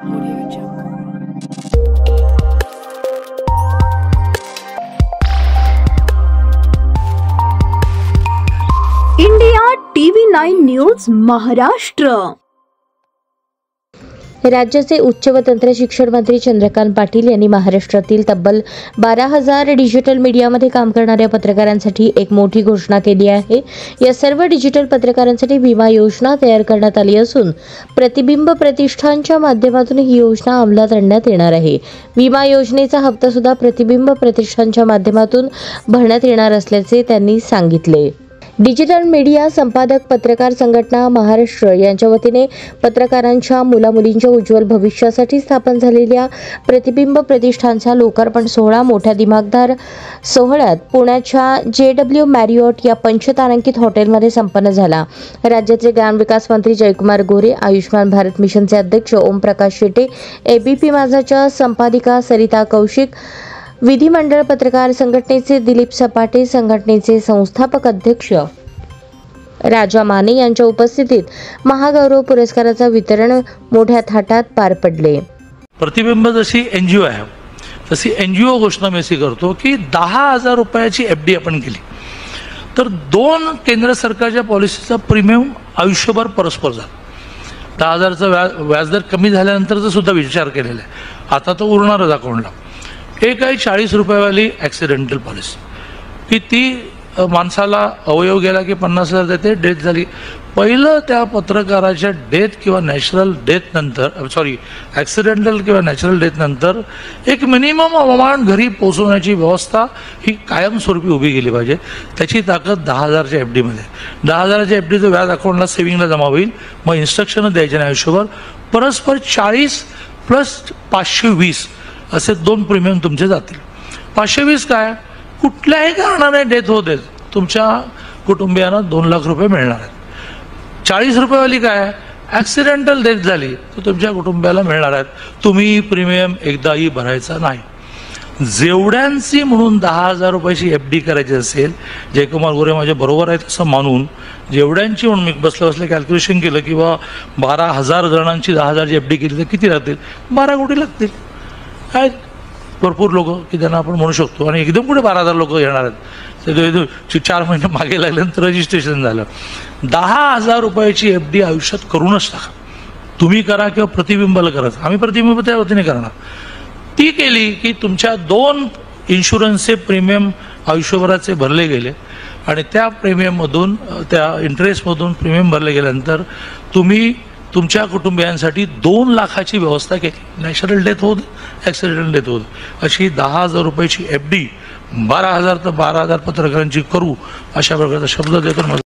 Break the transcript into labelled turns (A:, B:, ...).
A: India TV9 news Maharashtra.
B: राज्याचे उच्च व तंत्र शिक्षण मंत्री चंद्रकांत पाटील यांनी महाराष्ट्रातील तब्बल 12,000 डिजिटल मीडियामध्ये काम करणाऱ्या पत्रकारांसाठी एक मोठी घोषणा केली आहे। या सर्व डिजिटल पत्रकारांसाठी विमा योजना तयार करण्यात आली असून प्रतिबिंब प्रतिष्ठानच्या माध्यमातून ही योजना अंमलात आणण्यात येणार आहे। विमा योजनेचा हप्ता सुद्धा प्रतिबिंब प्रतिष्ठानच्या माध्यमातून भरण्यात येणार असल्याचे त्यांनी सांगितले। डिजिटल मीडिया संपादक पत्रकार संघटना महाराष्ट्र यांच्या वतीने पत्रकारांच्या मुलामुलींच्या उज्ज्वल भविष्यासाठी स्थापन झालेल्या प्रतिबिंब प्रतिष्ठानचा लोकार्पण सोहळा मोठ्या दिमागदार सोहळ्यात पुण्याच्या JW मॅरियट या पंचतारांकित हॉटेलमध्ये संपन्न झाला। राज्याचे ग्रामविकास मंत्री जयकुमार गोरे, आयुष्मान भारत मिशनचे अध्यक्ष ओमप्रकाश शेटे, ABP माझाच्या संपादिका सरिता कौशिक, विधिमंडळ पत्रकार संघटनेचे दिलीप सपाटे, संघटनेचे संस्थापक अध्यक्ष राजा माने यांच्या उपस्थितीत महागौरव पुरस्काराचा वितरण मोठ्या थाटात पार पडले।
C: प्रतिबिंब जशी NGO आहे तशी NGO घोषणा मी अशी करतो की 10,000 रुपयाची FD आपण केली तर 2 केंद्र सरकारच्या पॉलिसीचा प्रीमियम आयुष्यभर परस्पर जातो। 10,000चा व्याजदर कमी झाल्यानंतरचा सुद्धा विचार केलेला आहे, आता तो उरणारच अकाउंटला। एक आहे 40 रुपयावाली ॲक्सिडेंटल पॉलिसी की ती माणसाला अवयव गेला की 50,000 देते, डेथ झाली। पहिलं त्या पत्रकाराच्या डेथ किंवा नॅचरल डेथ नंतर ॲक्सिडेंटल किंवा नॅचरल डेथ नंतर एक मिनिमम अमाऊंट घरी पोचवण्याची व्यवस्था ही कायमस्वरूपी उभी केली पाहिजे। त्याची ताकद 10,000च्या FDमध्ये। 10,000च्या FDचं व्याज अकाउंटला सेव्हिंगला जमा होईल, मग इन्स्ट्रक्शन द्यायचे नाही आयुष्यभर। परस्पर 40 प्लस 520 असे 2 प्रीमियम तुमचे जातील। 520 काय, कुठल्याही कारणाने डेथ होते तुमच्या कुटुंबियांना 2 लाख रुपये मिळणार आहेत। 40 रुपयेवाली काय, ॲक्सिडेंटल डेथ झाली तर तुमच्या कुटुंबियाला मिळणार आहेत, तुम्ही प्रीमियम एकदाही भरायचा नाही। जेवढ्यांची म्हणून 10,000 रुपयाची FD करायची असेल, जयकुमार गोरे माझ्या बरोबर आहेत असं मानून जेवढ्यांची म्हणून मी बसल्या कॅल्क्युलेशन केलं की 12,000 जणांची 10,000ची FD केली तर किती लागतील, 12 कोटी लागतील। आहेत भरपूर लोक की त्यांना आपण म्हणू शकतो, आणि एकदम पुढे 12,000 लोक येणार आहेत। 4 महिने मागे लागल्यानंतर रजिस्ट्रेशन झालं। 10,000 रुपयाची FD आयुष्यात करूनच टाका, तुम्ही करा किंवा प्रतिबिंबाला करा। आम्ही प्रतिबिंब त्या वतीने करणार। ती केली की तुमच्या 2 इन्शुरन्सचे प्रीमियम आयुष्यभराचे भरले गेले, आणि त्या प्रीमियममधून त्या इंटरेस्टमधून प्रीमियम भरले गेल्यानंतर तुम्ही तुमच्या कुटुंबियांसाठी 2 लाखाची व्यवस्था केली। नॅचरल डेथ होत, ॲक्सिडेंटल डेथ होत, अशी 10,000 रुपयाची FD 12,000 तर 12,000 पत्रकारांची करू, अशा प्रकारचा शब्द देतो।